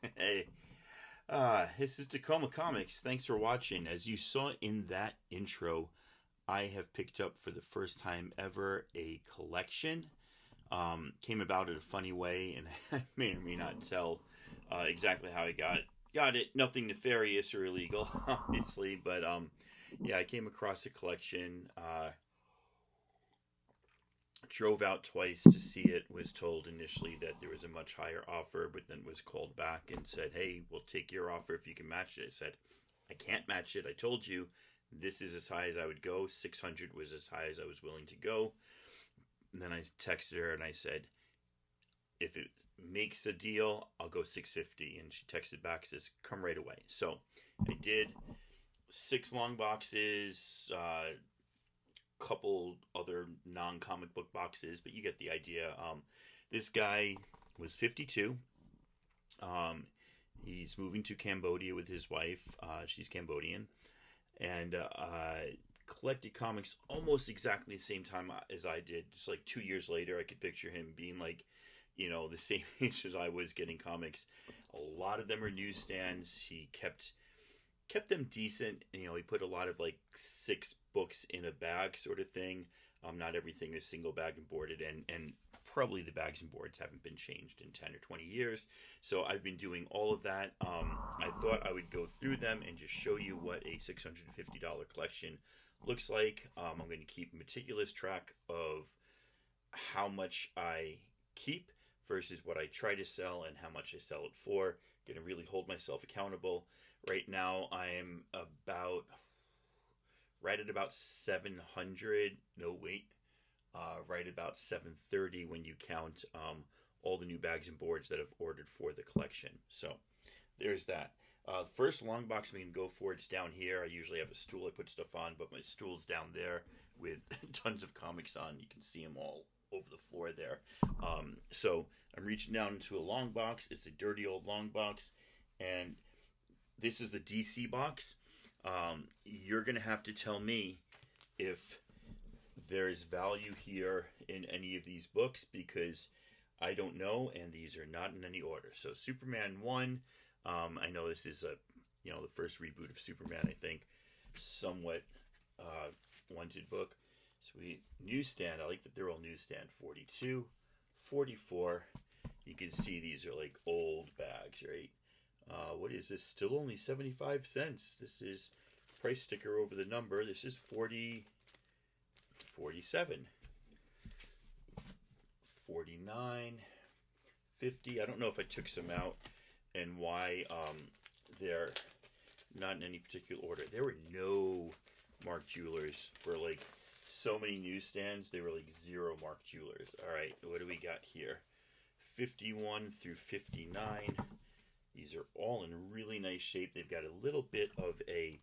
Hey, this is Tacoma Comics. Thanks for watching. As you saw in that intro, I have picked up for the first time ever a collection. Came about in a funny way, and I may or may not tell exactly how I got it. Nothing nefarious or illegal, obviously, but yeah, I came across a collection. Drove out twice to see it. Was told initially that there was a much higher offer, but then was called back and said, "Hey, we'll take your offer if you can match it." I said, "I can't match it. I told you this is as high as I would go. 600 was as high as I was willing to go." And then I texted her and I said, "If it makes a deal, I'll go 650." And she texted back, says, "Come right away." So I did. Six long boxes, couple other non-comic book boxes, but you get the idea. This guy was 52. Um, he's moving to Cambodia with his wife. She's Cambodian, and collected comics almost exactly the same time as I did. Just like 2 years later, I could picture him being like, the same age as I was getting comics. A lot of them are newsstands. He kept them decent. He put a lot of like 6 books in a bag sort of thing. Not everything is single bag and boarded, and probably the bags and boards haven't been changed in 10 or 20 years. So I've been doing all of that. I thought I would go through them and just show you what a $650 collection looks like. I'm going to keep meticulous track of how much I keep versus what I try to sell and how much I sell it for. Going to really hold myself accountable. Right now, I am right at about 700. No, wait. Right about 730 when you count all the new bags and boards that I've ordered for the collection. So there's that. First long box I'm going to go for, it's down here. I usually have a stool I put stuff on, but my stool's down there with tons of comics on. You can see them all over the floor there. So I'm reaching down into a long box. It's a dirty old long box, and this is the DC box. You're going to have to tell me if there's value here in any of these books, because I don't know, and these are not in any order. So Superman 1, I know this is the first reboot of Superman, I think. Somewhat wanted book. Sweet. Newsstand, I like that they're all newsstand. 42, 44. You can see these are like old bags, right? What is this? Still only 75 cents. This is price sticker over the number. This is 40, 47, 49, 50. I don't know if I took some out and why they're not in any particular order. There were no Mark Jewelers for like so many newsstands. They were like zero Mark Jewelers. All right, what do we got here? 51 through 59. These are all in really nice shape. They've got a little bit of a,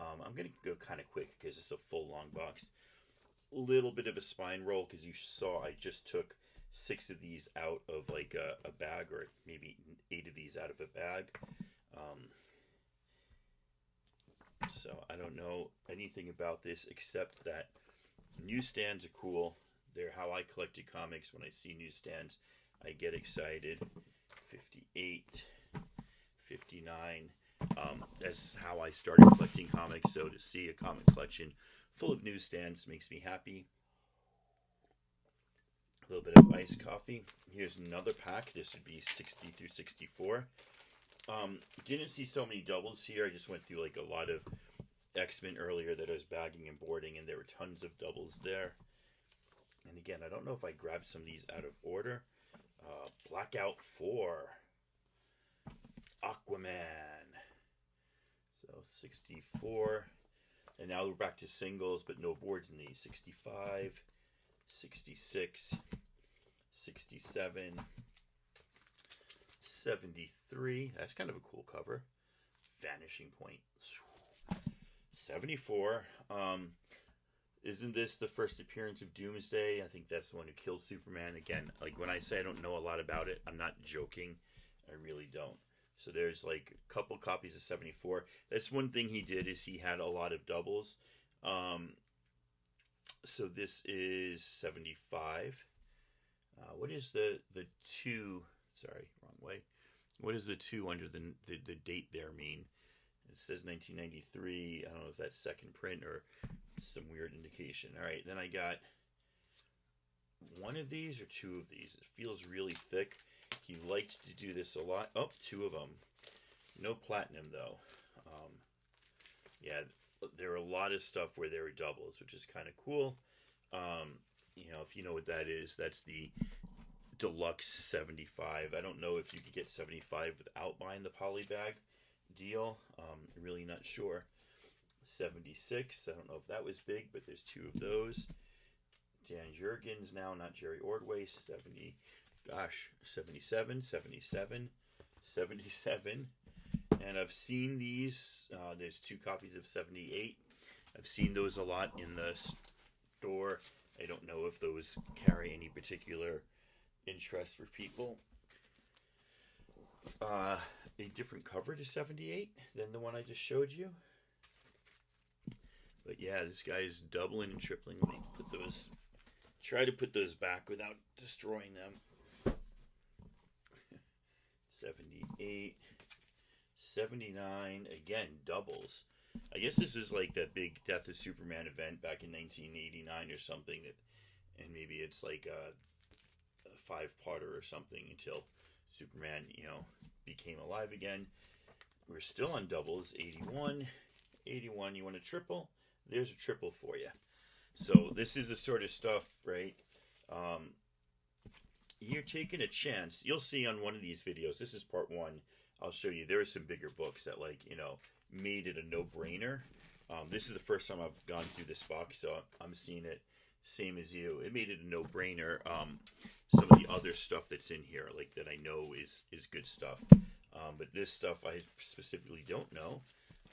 I'm going to go kind of quick because it's a full long box. A little bit of a spine roll because you saw I just took 6 of these out of like a bag, or maybe 8 of these out of a bag. So I don't know anything about this except that newsstands are cool. They're how I collected comics. When I see newsstands, I get excited. 58. 59. That's how I started collecting comics. So to see a comic collection full of newsstands makes me happy. A little bit of iced coffee. Here's another pack. This would be 60 through 64. Didn't see so many doubles here. I just went through like a lot of X-Men earlier that I was bagging and boarding, and there were tons of doubles there. And again, I don't know if I grabbed some of these out of order. Blackout 4. Aquaman. So 64. And now we're back to singles, but no boards in these. 65, 66, 67, 73. That's kind of a cool cover. Vanishing Point. 74. Isn't this the first appearance of Doomsday? I think that's the one who kills Superman. Again, like when I say I don't know a lot about it, I'm not joking. I really don't. So there's like a couple copies of 74. That's one thing he did, is he had a lot of doubles. So this is 75. What is the two? Sorry, wrong way. What does the 2 under the date there mean? It says 1993. I don't know if that's second print or some weird indication. All right, then I got one of these or two of these. It feels really thick. He likes to do this a lot. Oh, two of them. No platinum, though. Yeah, there are a lot of stuff where there are doubles, which is kind of cool. If you know what that is, that's the Deluxe 75. I don't know if you could get 75 without buying the poly bag deal. Really not sure. 76. I don't know if that was big, but there's two of those. Dan Jurgens now, not Jerry Ordway. 77, 77, 77. And I've seen these. There's two copies of 78. I've seen those a lot in the store. I don't know if those carry any particular interest for people. A different cover to 78 than the one I just showed you. But yeah, this guy is doubling and tripling. Let me put those. Try to put those back without destroying them. 78, 79, again, doubles. I guess this is like that big Death of Superman event back in 1989 or something, and maybe it's like a five-parter or something until Superman, became alive again. We're still on doubles. 81, 81. You want a triple? There's a triple for you. So this is the sort of stuff, right? You're taking a chance. You'll see on one of these videos. This is part one. I'll show you. There are some bigger books that, made it a no-brainer. This is the first time I've gone through this box, so I'm seeing it same as you. It made it a no-brainer. Some of the other stuff that's in here, that I know is good stuff. But this stuff I specifically don't know.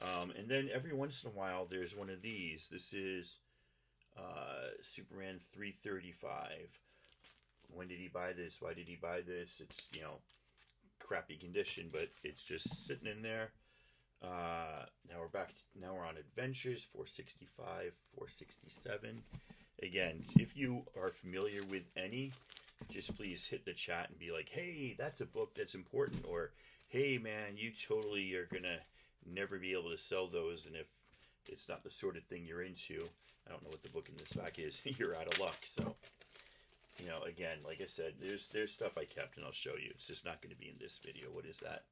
And then every once in a while, there's one of these. This is Superman 335. When did he buy this? Why did he buy this? It's, crappy condition, but it's just sitting in there. Now we're back. Now we're on Adventures 465, 467. Again, if you are familiar with any, just please hit the chat and be like, hey, that's a book that's important, or hey, man, you totally are gonna never be able to sell those, and if it's not the sort of thing you're into, I don't know what the book in this back is, you're out of luck. So, again, like I said, there's stuff I kept, and I'll show you. It's just not going to be in this video. What is that?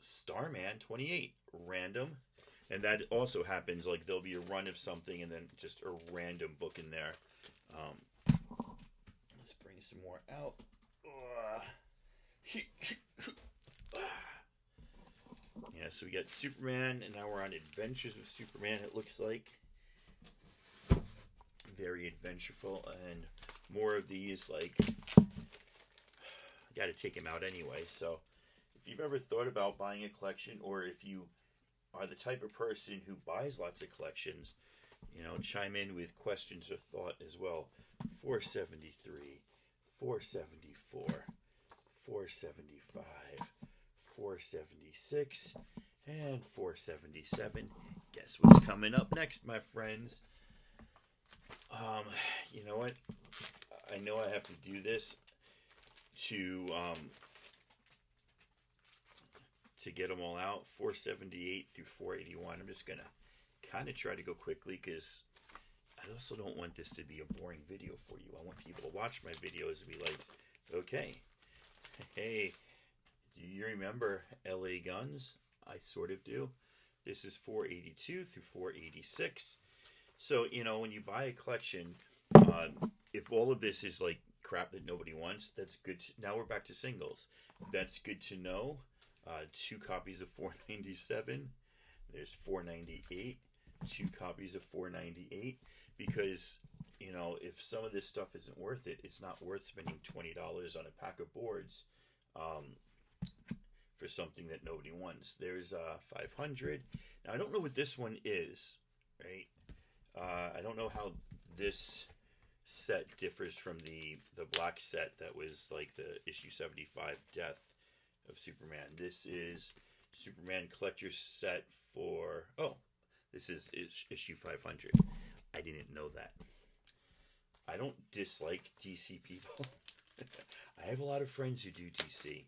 Starman 28, random. And that also happens, there'll be a run of something and then just a random book in there. Let's bring some more out. Yeah, so we got Superman, and now we're on Adventures of Superman, it looks like. Very adventureful, and more of these, I gotta take him out anyway. So if you've ever thought about buying a collection, or if you are the type of person who buys lots of collections, chime in with questions or thought as well. 473, 474, 475, 476, and 477. Guess what's coming up next, my friends? You know what? I know I have to do this to get them all out. 478 through 481. I'm just gonna kind of try to go quickly because I also don't want this to be a boring video for you. I want people to watch my videos and be like, okay, hey, do you remember LA Guns? I sort of do. This is 482 through 486. So, when you buy a collection, if all of this is crap that nobody wants, that's good. Now we're back to singles. That's good to know. Two copies of 497. There's 498. Two copies of 498. Because, if some of this stuff isn't worth it, it's not worth spending $20 on a pack of boards for something that nobody wants. There's 500. Now, I don't know what this one is, right? I don't know how this set differs from the black set that was the issue 75 Death of Superman. This is Superman Collector's Set for... Oh, this is issue 500. I didn't know that. I don't dislike DC people. I have a lot of friends who do DC.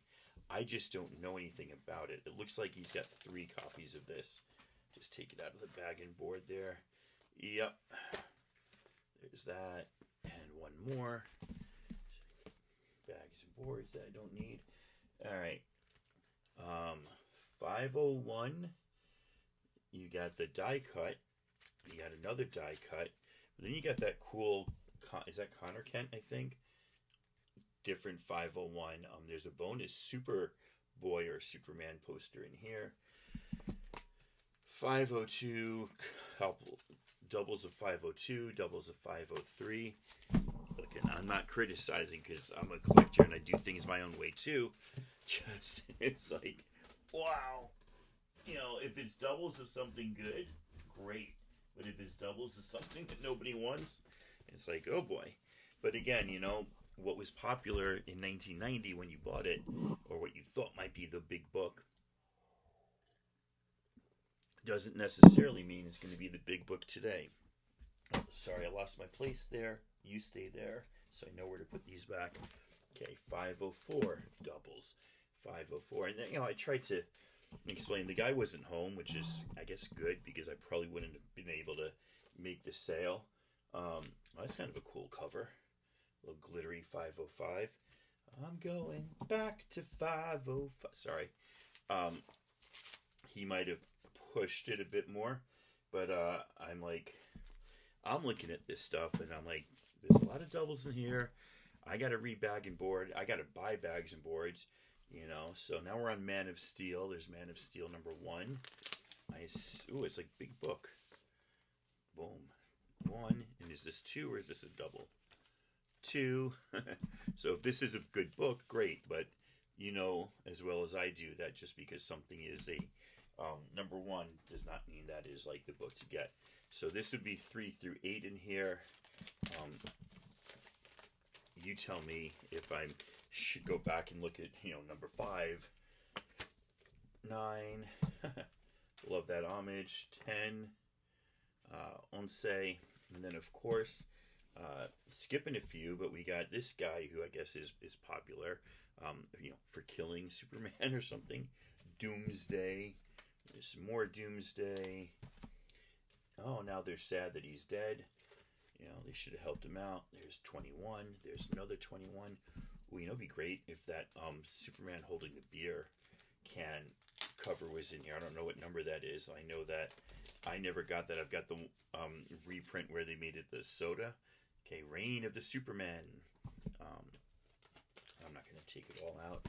I just don't know anything about it. It looks like he's got 3 copies of this. Just take it out of the bag and board there. Yep. There's that. And one more. Bags and boards that I don't need. All right. 501. You got the die cut. You got another die cut. But then you got that cool, is that Connor Kent, I think? Different 501. There's a bonus Superboy or Superman poster in here. 502, doubles of 502, doubles of 503. Look, and I'm not criticizing because I'm a collector and I do things my own way too. Just, it's like, wow. You know, if it's doubles of something good, great. But if it's doubles of something that nobody wants, it's like, oh boy. But again, you know, what was popular in 1990 when you bought it, or what you thought might be the big book, doesn't necessarily mean it's going to be the big book today. Oh, sorry, I lost my place there. You stay there, so I know where to put these back. Okay, 504 doubles. 504. And then, you know, I tried to explain the guy wasn't home, which is, I guess, good because I probably wouldn't have been able to make the sale. That's kind of a cool cover. A little glittery 505. I'm going back to 505. Sorry. He might have pushed it a bit more, but I'm looking at this stuff and I'm like, there's a lot of doubles in here. I got to re-bag and board. I got to buy bags and boards, you know. So now we're on Man of Steel. There's Man of Steel number 1. Nice. Ooh, it's like big book. Boom. 1. And is this 2 or is this a double? 2. So if this is a good book, great. But you know as well as I do that just because something is a number 1 does not mean that is like the book to get. So this would be 3 through 8 in here. You tell me if I should go back and look at, you know, number 5, 9. Love that homage. 10. 11. And then of course, skipping a few, but we got this guy who I guess is popular, you know, for killing Superman or something. Doomsday. There's some more Doomsday. Oh, now they're sad that he's dead. You know, they should have helped him out. There's 21. There's another 21. Ooh, you know, it'd be great if that Superman holding the beer can cover was in here. I don't know what number that is. I know that I never got that. I've got the reprint where they made it the soda. Okay, Reign of the Superman. I'm not going to take it all out.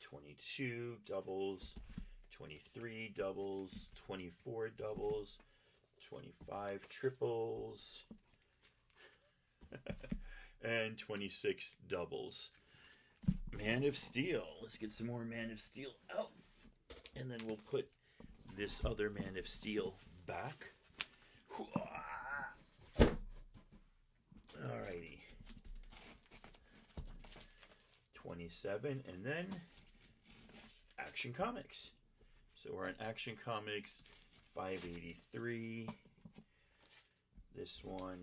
22 doubles. 23 doubles. 24 doubles. 25 triples. And 26 doubles. Man of Steel. Let's get some more Man of Steel out. And then we'll put this other Man of Steel back. Alrighty. 27. And then Action Comics. So we're in Action Comics 583. This one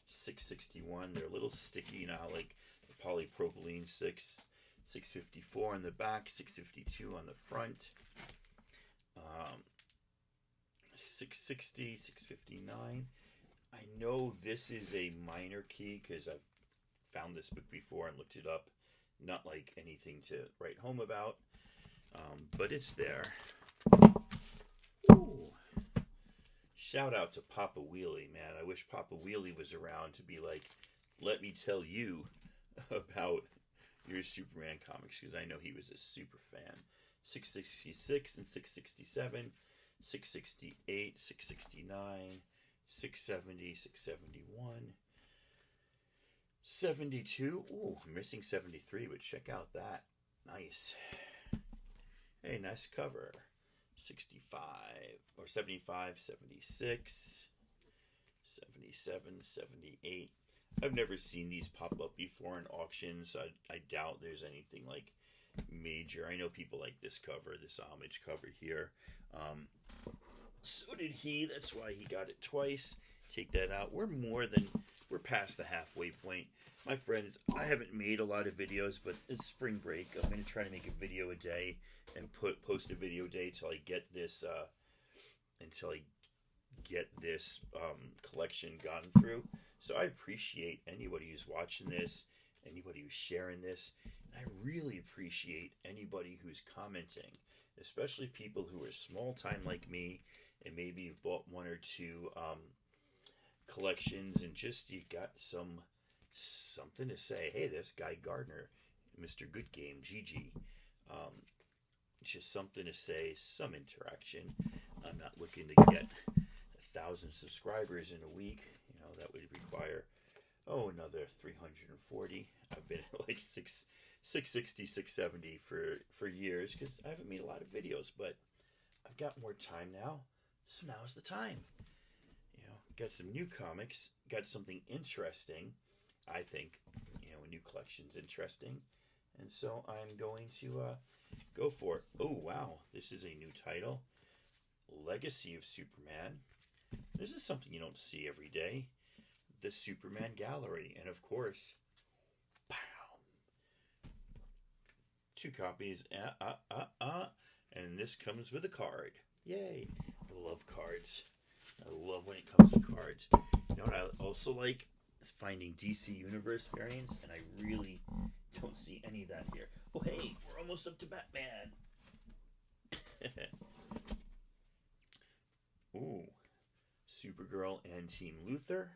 661. They're a little sticky now, like the polypropylene 654 on the back, 652 on the front. 660, 659. I know this is a minor key because I've found this book before and looked it up. Not like anything to write home about, but it's there. Ooh. Shout out to Papa Wheelie, man. I wish Papa Wheelie was around to be like, let me tell you about your Superman comics, because I know he was a super fan. 666 and 667, 668, 669, 670, 671, 72. Ooh, missing 73, but check out that. Nice. Hey, nice cover. 65 or 75, 76, 77, 78. I've never seen these pop up before in auctions. I doubt there's anything like major. I know people like this cover, this homage cover here. So did he. That's why he got it twice. Take that out. We're more than we're past the halfway point. My friends, I haven't made a lot of videos, but it's spring break. I'm going to try to make a video a day and post a video a day until I get this collection gone through. So I appreciate anybody who's watching this, anybody who's sharing this, and I really appreciate anybody who's commenting, especially people who are small time like me and maybe you've bought one or two collections and just you got something to say. Hey, there's Guy Gardner, Mr. Good Game, GG. Just something to say, some interaction. I'm not looking to get 1,000 subscribers in a week. You know, that would require another 340. I've been at like 660, 670 for years because I haven't made a lot of videos, but I've got more time now, so now's the time. You know, got some new comics, got something interesting. I think, you know, a new collection's interesting, and so I'm going to go for it. Oh wow, this is a new title, Legacy of Superman. This is something you don't see every day. The Superman Gallery, and of course, pow, 2 copies. And this comes with a card. Yay! I love cards. I love when it comes with cards. You know what I also like is finding DC Universe variants, and I really don't see any of that here. Oh hey, we're almost up to Batman. Ooh, Supergirl and Team Luthor.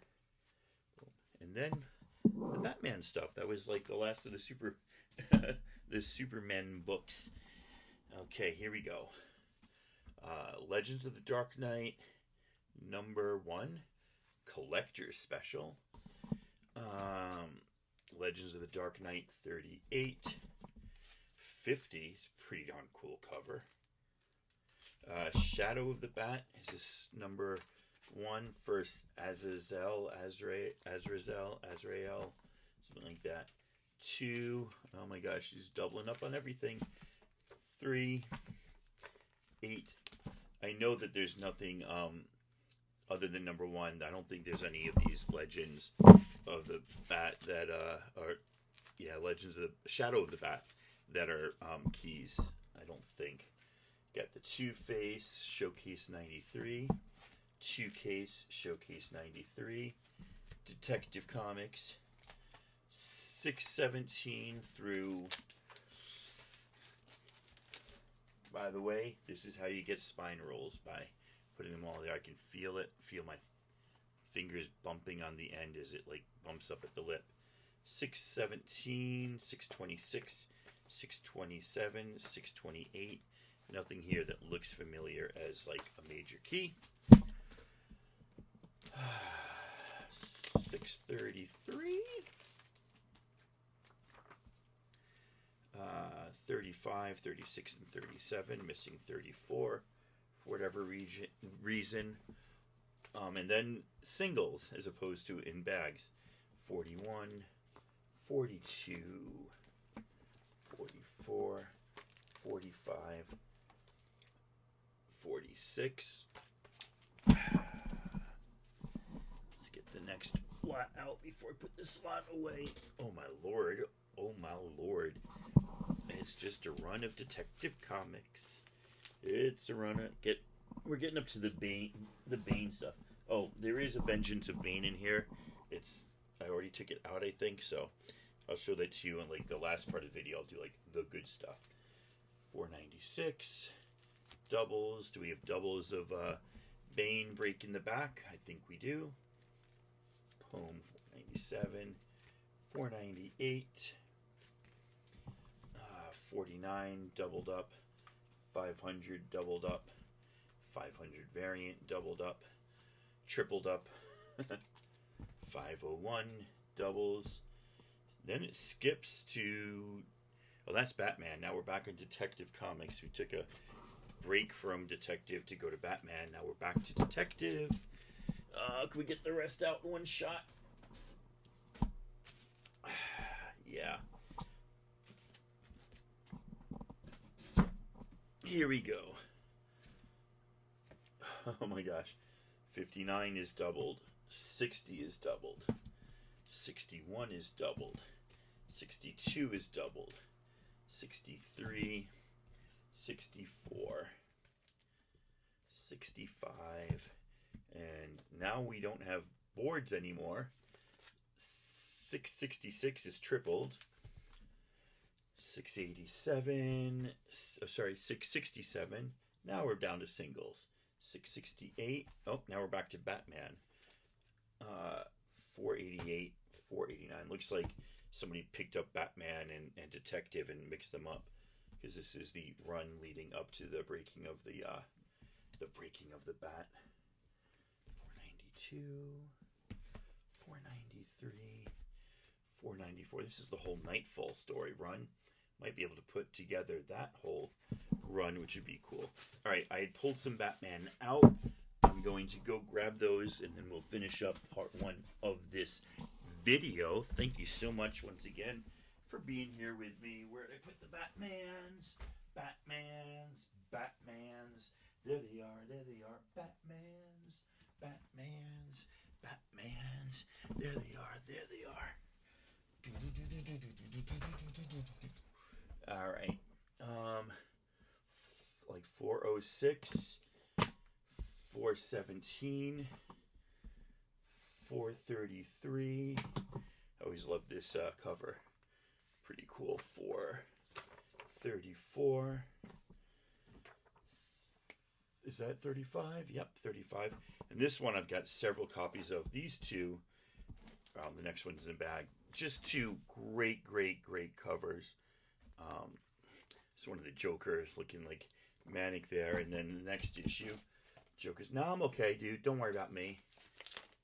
And then the Batman stuff. That was like the last of the the Superman books. Okay, here we go. Legends of the Dark Knight, #1, Collector's Special. Legends of the Dark Knight 38, 50, pretty darn cool cover. Shadow of the Bat is this #1, first Azrael, something like that. 2, oh my gosh, he's doubling up on everything. 3, 8. I know that there's nothing other than #1. I don't think there's any of these Legends of the Bat that Legends of the Shadow of the Bat that are keys. I don't think. Got the Two-Face Showcase 93, Two-Case Showcase 93, Detective Comics 617 through. By the way, this is how you get spine rolls, by putting them all there. I can feel it, feel my fingers bumping on the end as it like bumps up at the lip. 617, 626, 627, 628. Nothing here that looks familiar as like a major key. 633. 35, 36, and 37. Missing 34 for whatever reason. And then singles as opposed to in bags. 41, 42, 44, 45, 46. Let's get the next lot out before I put this slot away. Oh my lord. Oh my lord. It's just a run of Detective Comics. It's a run of we're getting up to the Bane stuff. Oh, there is a Vengeance of Bane in here. I already took it out, I think, so I'll show that to you in like the last part of the video. I'll do like the good stuff. 496 doubles. Do we have doubles of Bane breaking the back? I think we do. Poem 497, 498, 49 doubled up, 500 doubled up, 500 variant doubled up, tripled up, 501 doubles. Then it skips to, oh, that's Batman. Now we're back in Detective Comics. We took a break from Detective to go to Batman. Now we're back to Detective. Can we get the rest out in one shot? Yeah. Here we go. Oh my gosh. 59 is doubled. 60 is doubled. 61 is doubled. 62 is doubled. 63, 64, 65, and now we don't have boards anymore. 666 is tripled. 687, sorry, 667. Now we're down to singles. 668. Oh, now we're back to Batman. 488, 489. Looks like somebody picked up Batman and Detective and mixed them up, because this is the run leading up to the breaking of the bat. 492, 493, 494. This is the whole Nightfall story run. Might be able to put together that whole run, which would be cool. All right, I had pulled some Batman out. I'm going to go grab those, and then we'll finish up part 1 of this video. Thank you so much once again for being here with me. Where did I put the Batmans? Batmans, Batmans. There they are, there they are. Batmans, Batmans, Batmans. There they are, there they are. All right. Like 406, 417, 433. I always love this cover. Pretty cool. 434. Is that 35? Yep, 35. And this one I've got several copies of. These two, the next one's in the bag. Just two great, great, great covers. It's one of the Jokers looking like manic there. And then the next issue, Joker's, no, I'm okay, dude. Don't worry about me.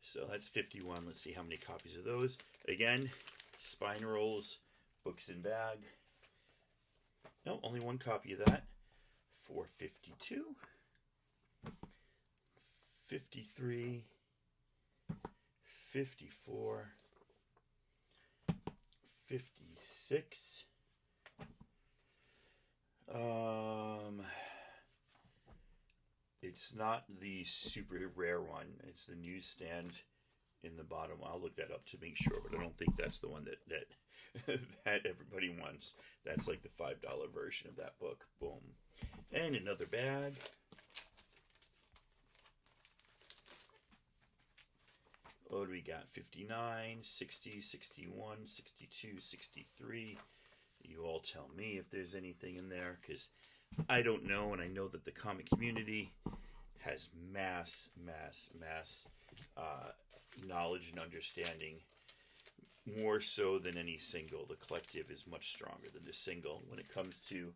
So that's 51. Let's see how many copies of those. Again, Spine Rolls, books in bag. No, only one copy of that. 452. 53. 54. 56. It's not the super rare one. It's the newsstand in the bottom. I'll look that up to make sure, but I don't think that's the one that that everybody wants. That's like the $5 version of that book. Boom. And another bag. What do we got? 59, 60, 61, 62, 63. You all tell me if there's anything in there, because I don't know, and I know that the comic community has mass knowledge and understanding, more so than any single. The collective is much stronger than the single when it comes to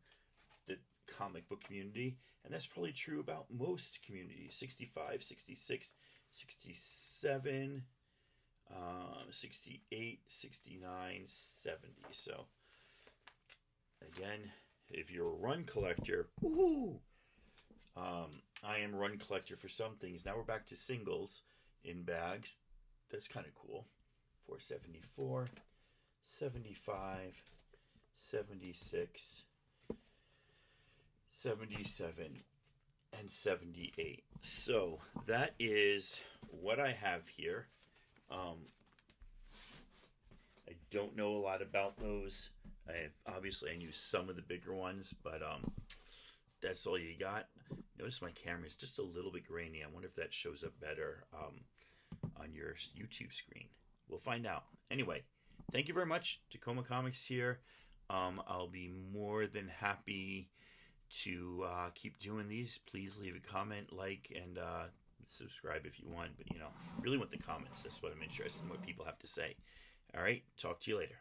the comic book community, and that's probably true about most communities. 65, 66, 67, 68, 69, 70. So again, if you're a run collector, woohoo! I am run collector for some things. Now we're back to singles in bags. That's kind of cool. 474, 75, 76, 77, and 78. So that is what I have here. I don't know a lot about those. Obviously I knew some of the bigger ones, but that's all you got. Notice my camera is just a little bit grainy. I wonder if that shows up better on your YouTube screen. We'll find out. Anyway, thank you very much. Tacoma Comics here. I'll be more than happy to keep doing these. Please leave a comment, like, and subscribe if you want. But, really want the comments. That's what I'm interested in, what people have to say. All right, talk to you later.